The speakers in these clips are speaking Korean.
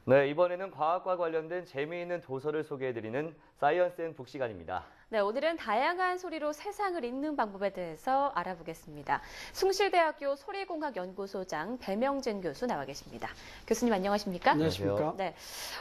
네, 이번에는 과학과 관련된 재미있는 도서를 소개해드리는 사이언스 앤 북 시간입니다. 네, 오늘은 다양한 소리로 세상을 읽는 방법에 대해서 알아보겠습니다. 숭실대학교 소리공학연구소장 배명진 교수 나와 계십니다. 교수님 안녕하십니까? 안녕하십니까? 네,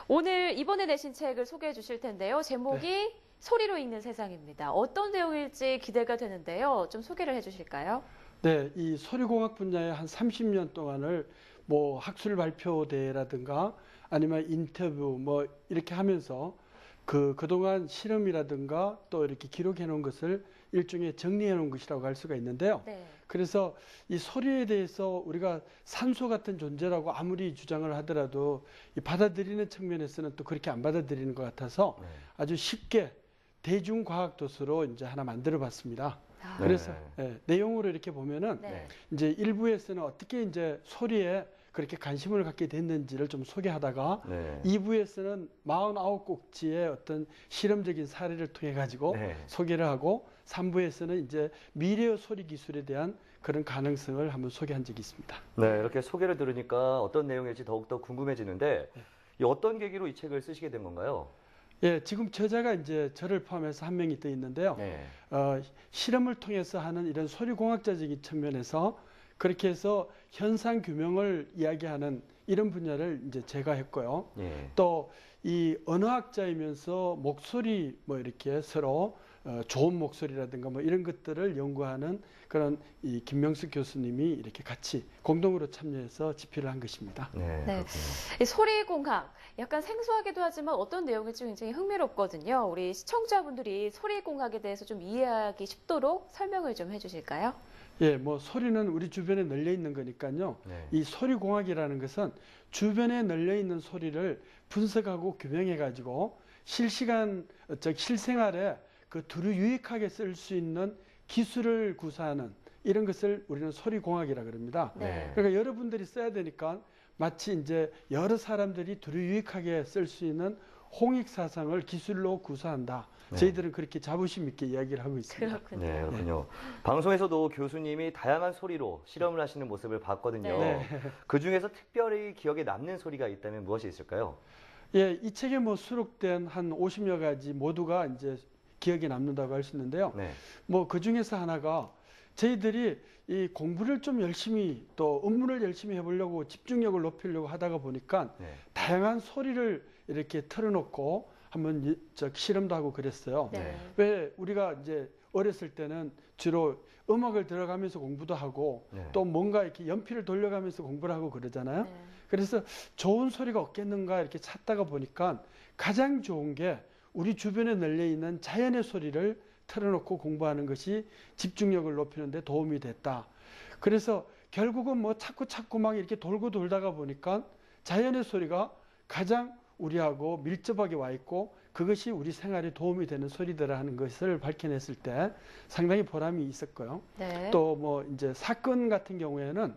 오늘 이번에 내신 책을 소개해 주실 텐데요. 제목이 소리로 읽는 세상입니다. 어떤 내용일지 기대가 되는데요. 좀 소개를 해주실까요? 네, 이 소리공학 분야에 한 30년 동안을 뭐 학술 발표대회라든가 아니면 인터뷰 뭐 이렇게 하면서 그동안 실험이라든가 또 이렇게 기록해 놓은 것을 일종의 정리해 놓은 것이라고 할 수가 있는데요. 네. 그래서 이 소리에 대해서 우리가 산소 같은 존재라고 아무리 주장을 하더라도 이 받아들이는 측면에서는 또 그렇게 안 받아들이는 것 같아서 아주 쉽게 대중과학 도서로 이제 하나 만들어 봤습니다. 그래서 내용으로 이렇게 보면은 이제 일부에서는 어떻게 이제 소리에 그렇게 관심을 갖게 됐는지를 좀 소개하다가 2부에서는 49꼭지의 어떤 실험적인 사례를 통해 가지고 소개를 하고 3부에서는 이제 미래의 소리 기술에 대한 그런 가능성을 한번 소개한 적이 있습니다. 네, 이렇게 소개를 들으니까 어떤 내용일지 더욱더 궁금해지는데 이 어떤 계기로 이 책을 쓰시게 된 건가요? 예, 지금 저자가 이제 저를 포함해서 한 명이 더 있는데요. 실험을 통해서 하는 이런 소리공학자적인 측면에서 그렇게 해서 현상 규명을 이야기하는 이런 분야를 이제 제가 했고요. 또 이 언어학자이면서 목소리 뭐 이렇게 서로 좋은 목소리라든가 뭐 이런 것들을 연구하는 그런 이 김명숙 교수님이 이렇게 같이 공동으로 참여해서 집필을 한 것입니다. 네. 이 소리공학 약간 생소하기도 하지만 어떤 내용일지 굉장히 흥미롭거든요. 우리 시청자분들이 소리공학에 대해서 좀 이해하기 쉽도록 설명을 좀 해주실까요? 예, 뭐 소리는 우리 주변에 널려 있는 거니까요. 이 소리공학이라는 것은 주변에 널려 있는 소리를 분석하고 규명해 가지고 실시간 실생활에 그 두루 유익하게 쓸 수 있는 기술을 구사하는 이런 것을 우리는 소리공학이라 그럽니다. 그러니까 여러분들이 써야 되니까 마치 이제 여러 사람들이 두루 유익하게 쓸 수 있는 홍익사상을 기술로 구사한다. 저희들은 그렇게 자부심 있게 이야기를 하고 있습니다. 그렇군요. 네, 그렇군요. 방송에서도 교수님이 다양한 소리로 실험을 하시는 모습을 봤거든요. 그 중에서 특별히 기억에 남는 소리가 있다면 무엇이 있을까요? 예, 이 책에 뭐 수록된 한 50여 가지 모두가 이제 기억에 남는다고 할 수 있는데요. 뭐 그 중에서 하나가 저희들이 이 공부를 좀 열심히 또 업무를 열심히 해보려고 집중력을 높이려고 하다가 보니까 다양한 소리를 이렇게 틀어놓고 한번 실험도 하고 그랬어요. 왜 우리가 이제 어렸을 때는 주로 음악을 들어가면서 공부도 하고 또 뭔가 이렇게 연필을 돌려가면서 공부를 하고 그러잖아요. 그래서 좋은 소리가 없겠는가 이렇게 찾다가 보니까 가장 좋은 게 우리 주변에 널려 있는 자연의 소리를 틀어놓고 공부하는 것이 집중력을 높이는 데 도움이 됐다. 그래서 결국은 뭐 자꾸 막 이렇게 돌고 돌다가 보니까 자연의 소리가 가장 우리하고 밀접하게 와 있고 그것이 우리 생활에 도움이 되는 소리더라 하는 것을 밝혀냈을 때 상당히 보람이 있었고요. 또 뭐 이제 사건 같은 경우에는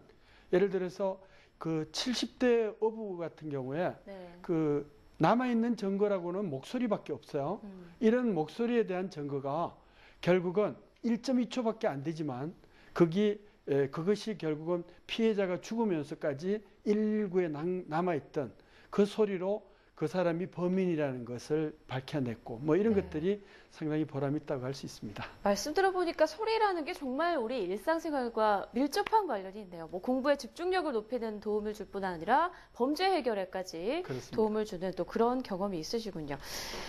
예를 들어서 그 70대 어부 같은 경우에 그 남아있는 증거라고는 목소리밖에 없어요. 이런 목소리에 대한 증거가 결국은 1.2초밖에 안 되지만 그것이 결국은 피해자가 죽으면서까지 119에 남아있던 그 소리로 그 사람이 범인이라는 것을 밝혀냈고 뭐 이런 것들이 상당히 보람 있다고 할 수 있습니다. 말씀 들어보니까 소리라는 게 정말 우리 일상생활과 밀접한 관련이 있네요. 뭐 공부에 집중력을 높이는 도움을 줄 뿐 아니라 범죄 해결에까지 도움을 주는 또 그런 경험이 있으시군요.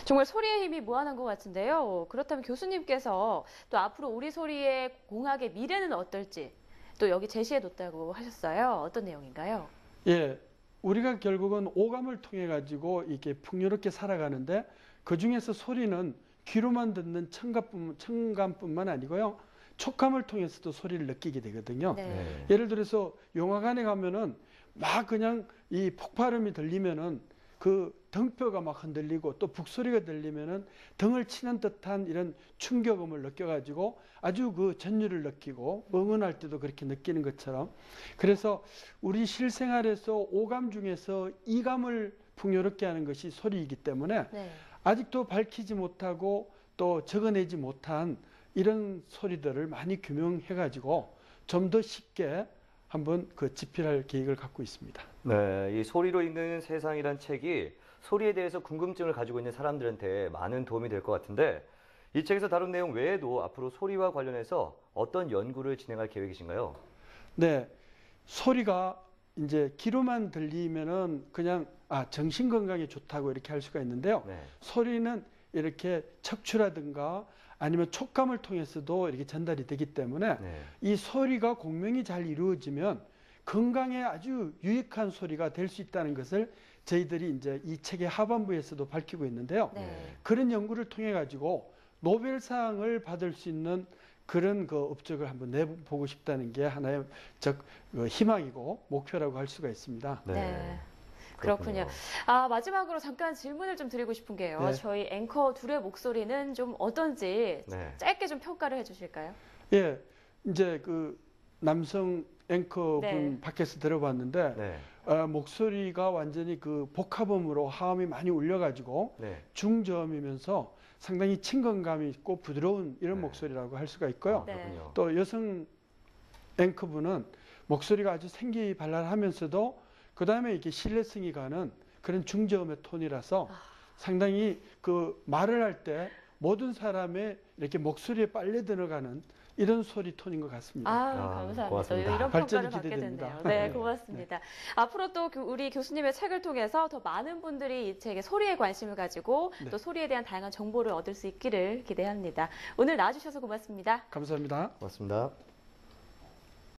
정말 소리의 힘이 무한한 것 같은데요. 그렇다면 교수님께서 또 앞으로 우리 소리의 공학의 미래는 어떨지 또 여기 제시해뒀다고 하셨어요. 어떤 내용인가요? 예. 우리가 결국은 오감을 통해 가지고 이렇게 풍요롭게 살아가는데 그 중에서 소리는 귀로만 듣는 청감뿐만 아니고요. 촉감을 통해서도 소리를 느끼게 되거든요. 예를 들어서 영화관에 가면은 막 그냥 이 폭발음이 들리면은 그 등뼈가 막 흔들리고 또 북소리가 들리면은 등을 치는 듯한 이런 충격음을 느껴가지고 아주 그 전율을 느끼고 응원할 때도 그렇게 느끼는 것처럼 그래서 우리 실생활에서 오감 중에서 이감을 풍요롭게 하는 것이 소리이기 때문에 아직도 밝히지 못하고 또 적어내지 못한 이런 소리들을 많이 규명해가지고 좀 더 쉽게 한번 그 집필할 계획을 갖고 있습니다. 네, 이 소리로 읽는 세상이란 책이 소리에 대해서 궁금증을 가지고 있는 사람들한테 많은 도움이 될 것 같은데 이 책에서 다룬 내용 외에도 앞으로 소리와 관련해서 어떤 연구를 진행할 계획이신가요? 네, 소리가 이제 귀로만 들리면은 그냥 정신 건강에 좋다고 이렇게 할 수가 있는데요. 네. 소리는 이렇게 척추라든가 아니면 촉감을 통해서도 이렇게 전달이 되기 때문에 네. 이 소리가 공명이 잘 이루어지면 건강에 아주 유익한 소리가 될 수 있다는 것을 저희들이 이제 이 책의 하반부에서도 밝히고 있는데요. 네. 그런 연구를 통해 가지고 노벨상을 받을 수 있는 그런 그 업적을 한번 내보고 싶다는 게 하나의 희망이고 목표라고 할 수가 있습니다. 네. 네. 그렇군요. 마지막으로 잠깐 질문을 좀 드리고 싶은 게요. 네. 저희 앵커 둘의 목소리는 좀 어떤지 네. 짧게 좀 평가를 해주실까요? 예, 이제 그 남성 앵커분 네. 밖에서 들어봤는데 네. 목소리가 완전히 그 복합음으로 하음이 많이 울려가지고 네. 중저음이면서 상당히 친근감이 있고 부드러운 이런 네. 목소리라고 할 수가 있고요. 네. 그렇군요. 또 여성 앵커분은 목소리가 아주 생기발랄하면서도 그 다음에 이렇게 신뢰성이 가는 그런 중저음의 톤이라서 상당히 그 말을 할 때 모든 사람의 이렇게 목소리에 빨려 들어가는 이런 소리 톤인 것 같습니다. 감사합니다. 고맙습니다. 이런 발전이 평가를 받게 기대됩니다. 됐네요. 네, 고맙습니다. 앞으로 또 우리 교수님의 책을 통해서 더 많은 분들이 이 책에 소리에 관심을 가지고 네. 또 소리에 대한 다양한 정보를 얻을 수 있기를 기대합니다. 오늘 나와주셔서 고맙습니다. 감사합니다. 고맙습니다.